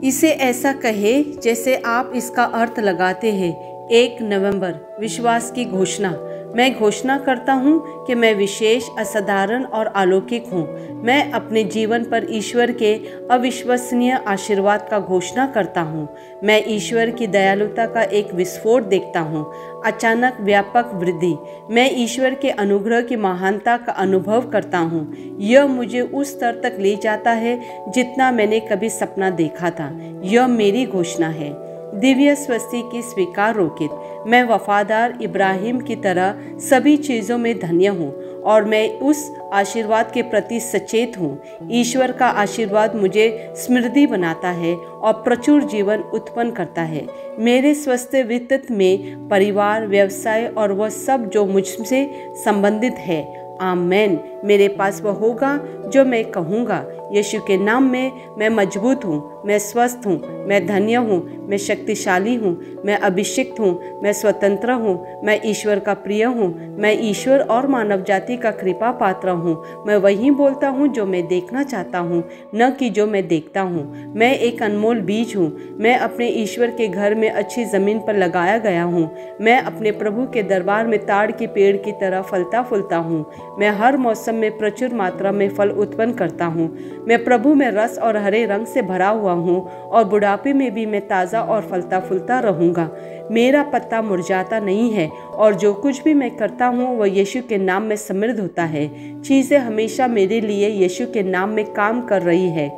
इसे ऐसा कहे जैसे आप इसका अर्थ लगाते हैं। 1 नवंबर, विश्वास की घोषणा। मैं घोषणा करता हूँ कि मैं विशेष, असाधारण और अलौकिक हूँ। मैं अपने जीवन पर ईश्वर के अविश्वसनीय आशीर्वाद का घोषणा करता हूँ। मैं ईश्वर की दयालुता का एक विस्फोट देखता हूँ, अचानक व्यापक वृद्धि। मैं ईश्वर के अनुग्रह की महानता का अनुभव करता हूँ। यह मुझे उस स्तर तक ले जाता है जितना मैंने कभी सपना देखा था। यह मेरी घोषणा है। दिव्य स्वस्ति की स्वीकार रोकित। मैं वफादार इब्राहिम की तरह सभी चीज़ों में धन्य हूँ और मैं उस आशीर्वाद के प्रति सचेत हूँ। ईश्वर का आशीर्वाद मुझे समृद्धि बनाता है और प्रचुर जीवन उत्पन्न करता है। मेरे स्वस्थ वित्त में परिवार, व्यवसाय और वह सब जो मुझसे संबंधित है। आमेन। मेरे पास वह होगा जो मैं कहूँगा। यीशु के नाम में मैं मजबूत हूँ, मैं स्वस्थ हूँ, मैं धन्य हूँ, मैं शक्तिशाली हूँ, मैं अभिषिक्त हूँ, मैं स्वतंत्र हूँ, मैं ईश्वर का प्रिय हूँ, मैं ईश्वर और मानव जाति का कृपा पात्र हूँ। मैं वही बोलता हूँ जो मैं देखना चाहता हूँ, न कि जो मैं देखता हूँ। मैं एक अनमोल बीज हूँ। मैं अपने ईश्वर के घर में अच्छी ज़मीन पर लगाया गया हूँ। मैं अपने प्रभु के दरबार में ताड़ के पेड़ की तरह फलता फूलता हूँ। मैं हर मौसम में प्रचुर मात्रा में फल उत्पन्न करता हूँ। मैं प्रभु में रस और हरे रंग से भरा हुआ हूँ और बुढ़ापे में भी मैं ताज़ा और फलता फूलता रहूँगा। मेरा पत्ता मुरझाता नहीं है और जो कुछ भी मैं करता हूँ वह यीशु के नाम में समृद्ध होता है। चीज़ें हमेशा मेरे लिए यीशु के नाम में काम कर रही है।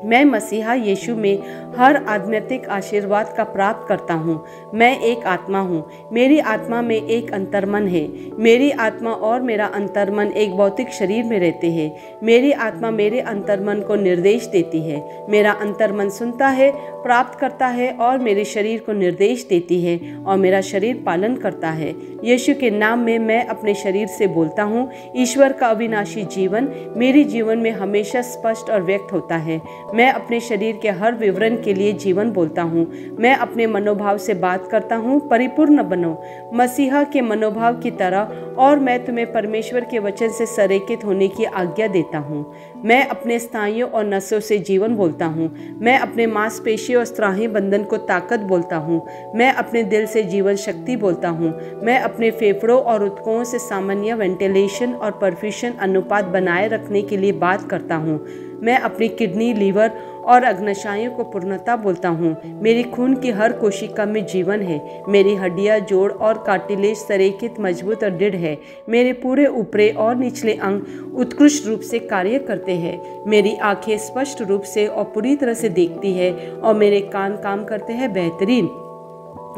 मैं मसीहा यीशु में हर आध्यात्मिक आशीर्वाद का प्राप्त करता हूँ। मैं एक आत्मा हूँ। मेरी आत्मा में एक अंतर्मन है। मेरी आत्मा और मेरा अंतर्मन एक भौतिक शरीर में रहते हैं। मेरी आत्मा मेरे अंतर्मन को निर्देश देती है। मेरा अंतर्मन सुनता है, प्राप्त करता है और मेरे शरीर को निर्देश देती है और मेरा शरीर पालन करता है। यीशु के नाम में मैं अपने शरीर से बोलता हूँ। ईश्वर का अविनाशी जीवन मेरे जीवन में हमेशा स्पष्ट और व्यक्त होता है। मैं अपने शरीर के हर विवरण के लिए जीवन बोलता हूँ। मैं अपने मनोभाव से बात करता हूँ, परिपूर्ण बनो मसीहा के मनोभाव की तरह, और मैं तुम्हें परमेश्वर के वचन से संरेखित होने की आज्ञा देता हूँ। मैं अपने स्नायुओं और नसों से जीवन बोलता हूँ। मैं अपने मांसपेशियों और स्त्राही बंधन को ताकत बोलता हूँ। मैं अपने दिल से जीवन शक्ति बोलता हूँ। मैं अपने फेफड़ों और ऊतकों से सामान्य वेंटिलेशन और परफ्यूशन अनुपात बनाए रखने के लिए बात करता हूँ। मैं अपनी किडनी, लीवर और अग्नाशयों को पूर्णता बोलता हूँ। मेरी खून की हर कोशिका में जीवन है। मेरी हड्डियाँ, जोड़ और कार्टिलेज संरेखित, मजबूत और दृढ़ है। मेरे पूरे ऊपरी और निचले अंग उत्कृष्ट रूप से कार्य करते हैं। मेरी आंखें स्पष्ट रूप से और पूरी तरह से देखती है और मेरे कान काम करते हैं बेहतरीन।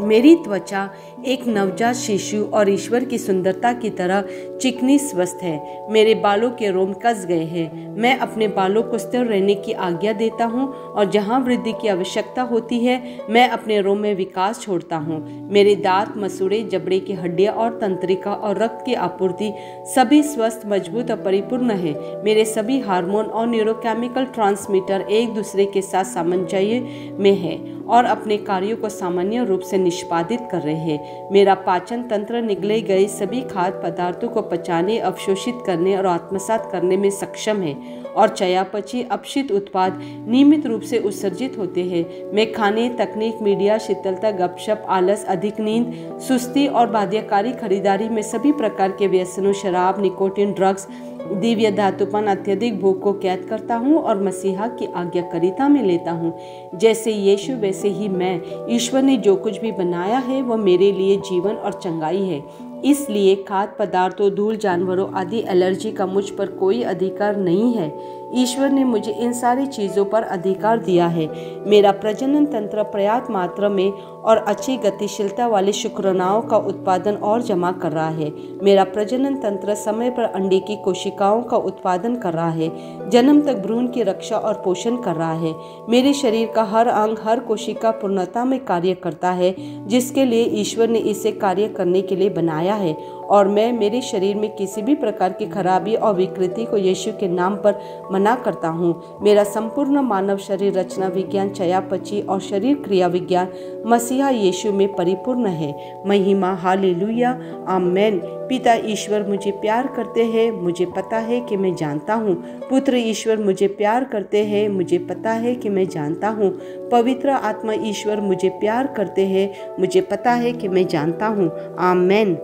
मेरी त्वचा एक नवजात शिशु और ईश्वर की सुंदरता की तरह चिकनी, स्वस्थ है। मेरे बालों के रोम कस गए हैं। मैं अपने बालों को स्थिर रहने की आज्ञा देता हूँ और जहाँ वृद्धि की आवश्यकता होती है मैं अपने रोम में विकास छोड़ता हूँ। मेरे दांत, मसूड़े, जबड़े की हड्डियाँ और तंत्रिका और रक्त की आपूर्ति सभी स्वस्थ, मजबूत और परिपूर्ण है। मेरे सभी हार्मोन और न्यूरोकेमिकल ट्रांसमीटर एक दूसरे के साथ सामंजस्य में है और अपने कार्यों को सामान्य रूप से निष्पादित कर रहे हैं। मेरा पाचन तंत्र निगले गए सभी खाद्य पदार्थों को पचाने, अवशोषित करने और आत्मसात करने में सक्षम है और चयापचय अपशिष्ट उत्पाद नियमित रूप से उत्सर्जित होते हैं। मैं खाने, तकनीक, मीडिया, शीतलता, गपशप, आलस, अधिक नींद, सुस्ती और बाध्यकारी खरीदारी में सभी प्रकार के व्यसनों, शराब, निकोटीन, ड्रग्स, दिव्य धातुपन, अत्यधिक भूख को कैद करता हूँ और मसीहा की आज्ञाकारिता में लेता हूँ। जैसे यीशु वैसे ही मैं। ईश्वर ने जो कुछ भी बनाया है वह मेरे लिए जीवन और चंगाई है। इसलिए खाद्य पदार्थों, धूल, जानवरों आदि एलर्जी का मुझ पर कोई अधिकार नहीं है। ईश्वर ने मुझे इन सारी चीज़ों पर अधिकार दिया है। मेरा प्रजनन तंत्र पर्याप्त मात्रा में और अच्छी गतिशीलता वाले शुक्राणुओं का उत्पादन और जमा कर रहा है। मेरा प्रजनन तंत्र समय पर अंडे की कोशिकाओं का उत्पादन कर रहा है, जन्म तक भ्रूण की रक्षा और पोषण कर रहा है। मेरे शरीर का हर अंग, हर कोशिका पूर्णता में कार्य करता है जिसके लिए ईश्वर ने इसे कार्य करने के लिए बनाया है और मैं मेरे शरीर में किसी भी प्रकार की खराबी और विकृति को यीशु के नाम पर मना करता हूँ। मेरा संपूर्ण मानव शरीर रचना विज्ञान, चयापचय और शरीर क्रिया विज्ञान मसीहा यीशु में परिपूर्ण है। महिमा, हालेलुया, आमेन। पिता ईश्वर मुझे प्यार करते हैं, मुझे पता है कि मैं जानता हूँ। पुत्र ईश्वर मुझे प्यार करते हैं, मुझे पता है कि मैं जानता हूँ। पवित्र आत्मा ईश्वर मुझे प्यार करते हैं, मुझे पता है कि मैं जानता हूँ। आमेन।